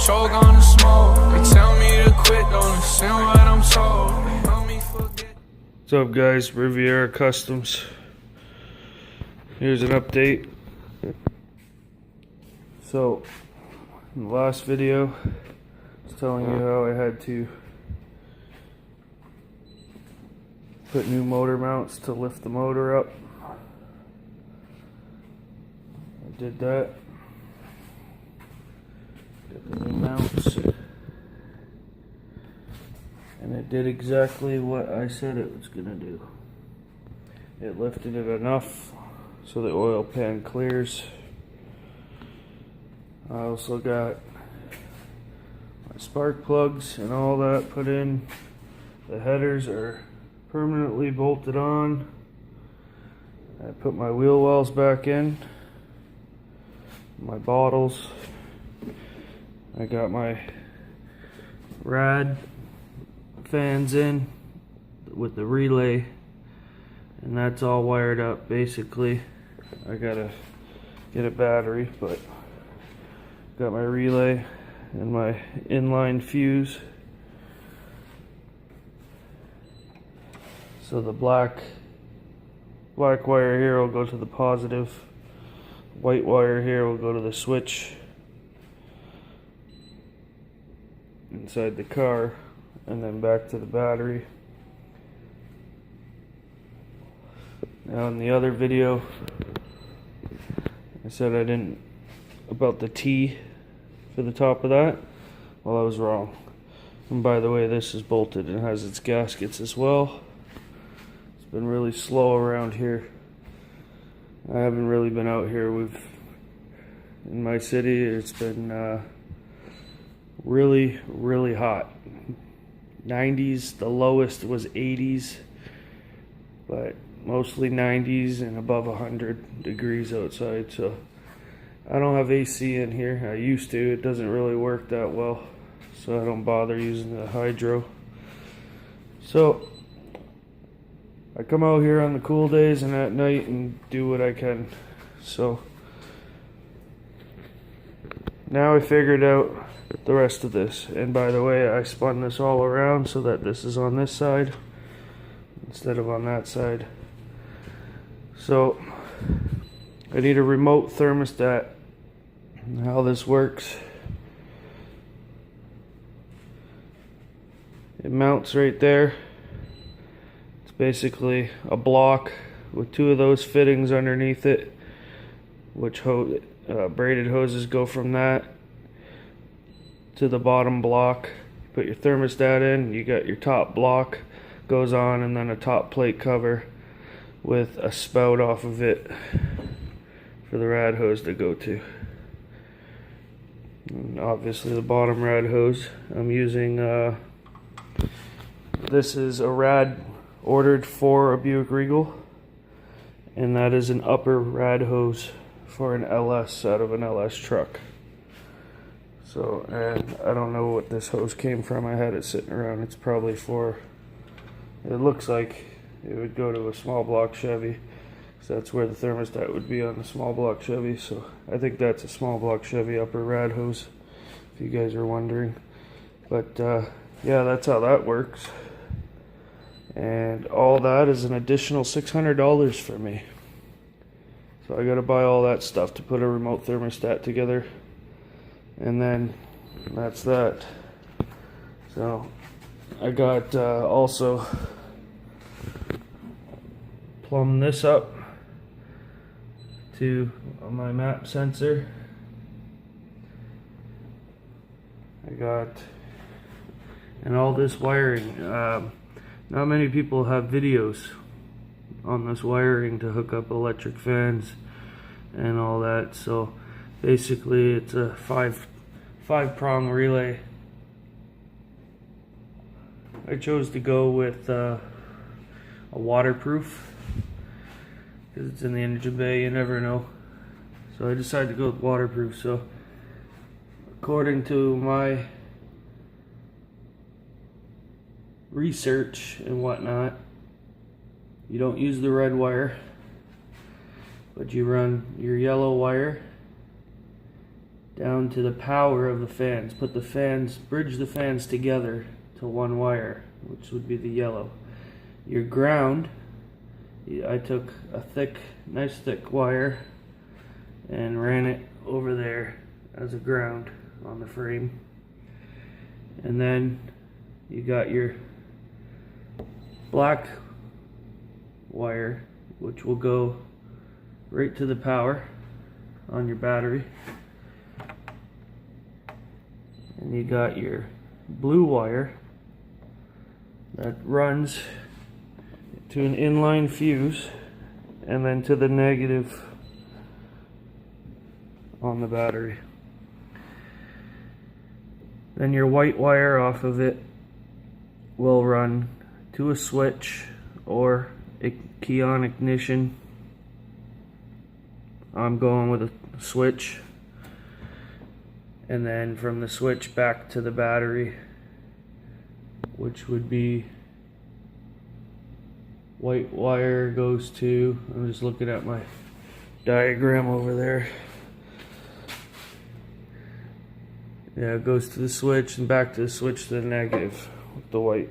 choke on the smoke. They tell me to quit, don't listen what I'm told. They help me forget. What's up, guys? Riviera Customs. Here's an update. So, in the last video, I was telling you how I had to put new motor mounts to lift the motor up. I did that. Got the new mounts. And it did exactly what I said it was going to do. It lifted it enough so the oil pan clears. I also got my spark plugs and all that put in. The headers are permanently bolted on. I put my wheel wells back in. My bottles. I got my rad fans in with the relay, and that's all wired up. Basically, I gotta get a battery, but got my relay and my inline fuse. So the black wire here will go to the positive, white wire here will go to the switch inside the car, and then back to the battery. Now in the other video I said I didn't about the T for the top of that. Well, I was wrong. And by the way, this is bolted and has its gaskets as well. It's been really slow around here. I haven't really been out here. In my city, it's been really hot. 90s, the lowest was 80s, but mostly 90s and above 100 degrees outside. So I don't have AC in here. I used to. It doesn't really work that well, so I don't bother using the hydro. So I come out here on the cool days and at night and do what I can. So now I figured out the rest of this, and by the way, I spun this all around so that this is on this side instead of on that side. So I need a remote thermostat. And how this works, it mounts right there. It's basically a block with two of those fittings underneath it, which braided hoses go from that to the bottom block. Put your thermostat in, you got your top block goes on, and then a top plate cover with a spout off of it for the rad hose to go to. And obviously the bottom rad hose I'm using, this is a rad ordered for a Buick Regal, and that is an upper rad hose for an LS out of an LS truck. So, and I don't know what this hose came from. I had it sitting around. It's probably for, it looks like it would go to a small block Chevy, because that's where the thermostat would be, on the small block Chevy. So I think that's a small block Chevy upper rad hose, if you guys are wondering. But yeah, that's how that works. And all that is an additional $600 for me. So I gotta buy all that stuff to put a remote thermostat together. And then that's that. So I got also plumbed this up to my map sensor. I got, and all this wiring. Not many people have videos on this wiring to hook up electric fans and all that. So basically it's a five prong relay. I chose to go with a waterproof because it's in the engine bay, you never know. So I decided to go with waterproof. So according to my research and whatnot, you don't use the red wire, but you run your yellow wire down to the power of the fans. Bridge the fans together to one wire, which would be the yellow. Your ground, I took a nice thick wire and ran it over there as a ground on the frame. And then you got your black wire, which will go right to the power on your battery. And you got your blue wire that runs to an inline fuse and then to the negative on the battery. Then your white wire off of it will run to a switch or a key on ignition. I'm going with a switch, and then from the switch back to the battery, which would be white wire goes to, I'm just looking at my diagram over there. Yeah, it goes to the switch and back to the switch to the negative with the white.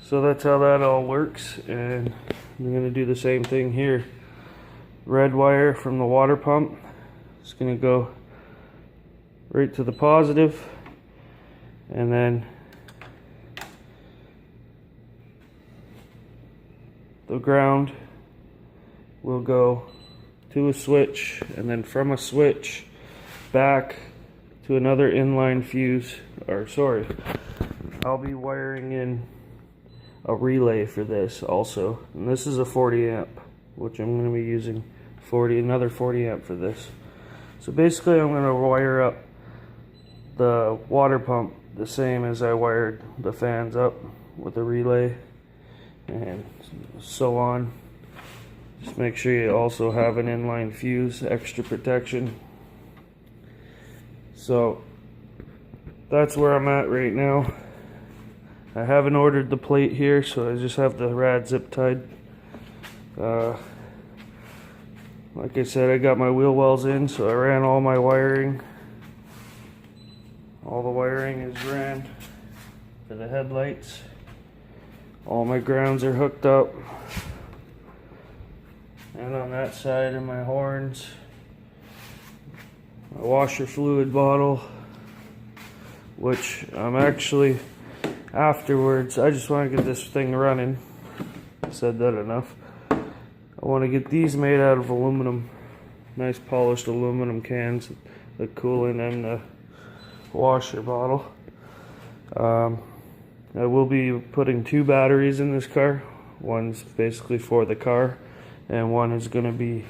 So that's how that all works, and I'm going to do the same thing here. Red wire from the water pump is going to go right to the positive, and then the ground will go to a switch, and then from a switch back to another inline fuse, I'll be wiring in a relay for this also, and this is a 40 amp, which I'm going to be using another 40 amp for this. So basically I'm going to wire up the water pump the same as I wired the fans up with a relay, and so on. Just make sure you also have an inline fuse, extra protection. So that's where I'm at right now. I haven't ordered the plate here, so I just have the rad zip tied. Like I said, I got my wheel wells in, so I ran all my wiring. All the wiring is ran for the headlights. All my grounds are hooked up. And on that side are my horns, my washer fluid bottle, which I'm actually, afterwards, I just want to get this thing running. I said that enough. I want to get these made out of aluminum, nice polished aluminum cans, the coolant and the washer bottle. I will be putting 2 batteries in this car. One's basically for the car, and one is going to be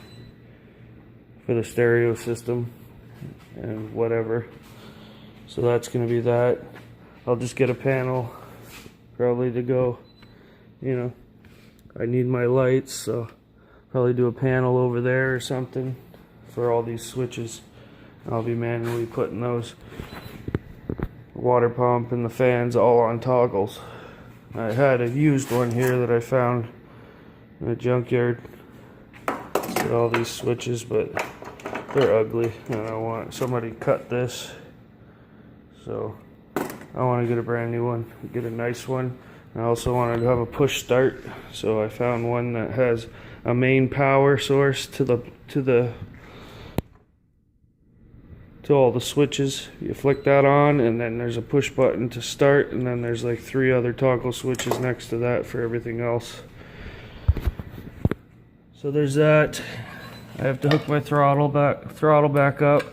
for the stereo system and whatever. So that's going to be that. I'll just get a panel probably to go, I need my lights, so probably do a panel over there or something for all these switches. I'll be manually putting those water pump and the fans all on toggles. I had a used one here that I found in a junkyard. Got all these switches, but they're ugly, and I want somebody to cut this. So I want to get a brand new one, get a nice one. I also wanted to have a push start, so I found one that has a main power source to all the switches. You flick that on, and then there's a push button to start, and then there's like 3 other toggle switches next to that for everything else. So there's that. I have to hook my throttle back up.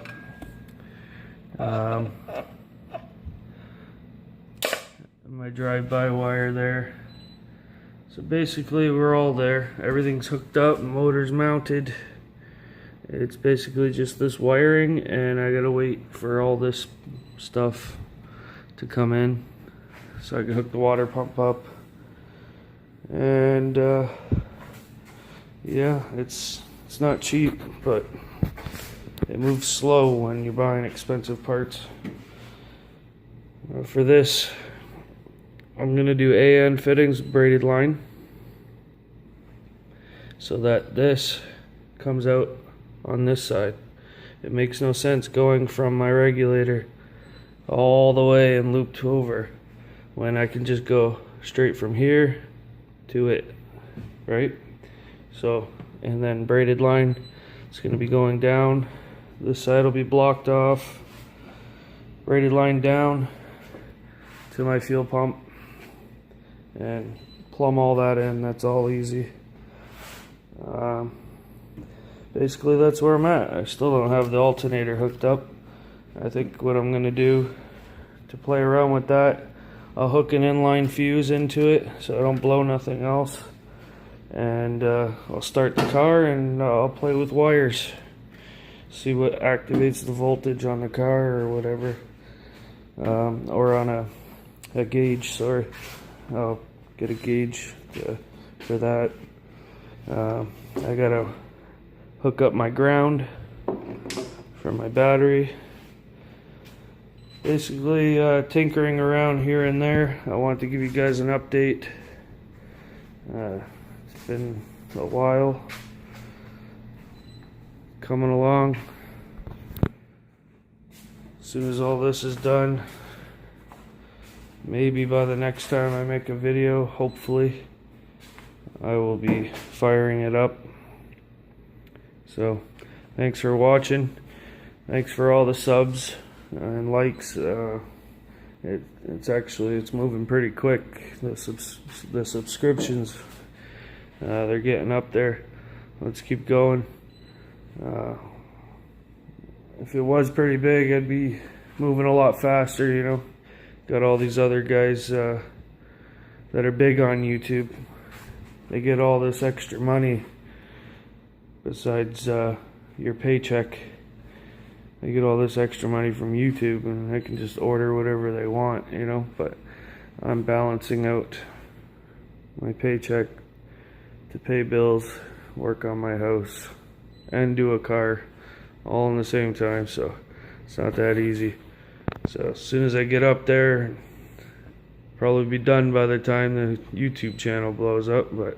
My drive-by wire there. So basically we're all there. Everything's hooked up, motor's mounted. It's basically just this wiring, and I gotta wait for all this stuff to come in so I can hook the water pump up. And yeah, it's not cheap, but it moves slow when you're buying expensive parts. For this, I'm gonna do AN fittings, braided line, so that this comes out on this side. It makes no sense going from my regulator all the way and looped over when I can just go straight from here to it, right? So, and then braided line, it's going to be going down. This side will be blocked off. Braided line down to my fuel pump and plumb all that in. That's all easy. Basically that's where I'm at. I still don't have the alternator hooked up. I think what I'm gonna do to play around with that, I'll hook an inline fuse into it so I don't blow nothing else, and I'll start the car and I'll play with wires, see what activates the voltage on the car or whatever, or on a gauge. Sorry, I'll get a gauge for that. I gotta hook up my ground for my battery. Basically tinkering around here and there. I want to give you guys an update. It's been a while coming along. As soon as all this is done, maybe by the next time I make a video, hopefully, I will be firing it up. So, thanks for watching. Thanks for all the subs and likes. It's moving pretty quick. The subscriptions, they're getting up there. Let's keep going. If it was pretty big, I'd be moving a lot faster, you know. Got all these other guys that are big on YouTube. They get all this extra money besides your paycheck. They get all this extra money from YouTube and they can just order whatever they want, you know. But I'm balancing out my paycheck to pay bills, work on my house, and do a car all in the same time. So it's not that easy. So as soon as I get up there, probably be done by the time the YouTube channel blows up, but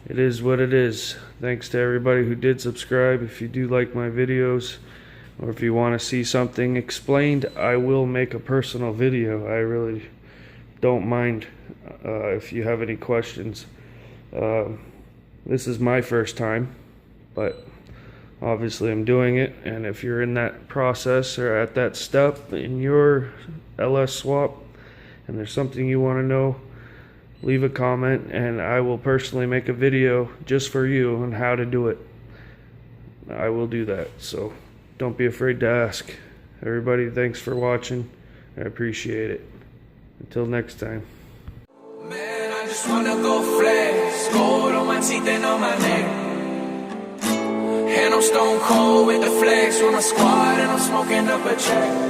it is what it is. Thanks to everybody who did subscribe. If you do like my videos, or if you want to see something explained, I will make a personal video. I really don't mind if you have any questions. This is my first time, but obviously I'm doing it, and if you're in that process or at that step in your LS swap and there's something you want to know, leave a comment and I will personally make a video just for you on how to do it. I will do that, so don't be afraid to ask. Everybody, thanks for watching. I appreciate it. Until next time. Man, I just wanna go flex. Gold on my teeth and on my neck. And I'm stone cold with the flex with my squad and I'm smoking up a check.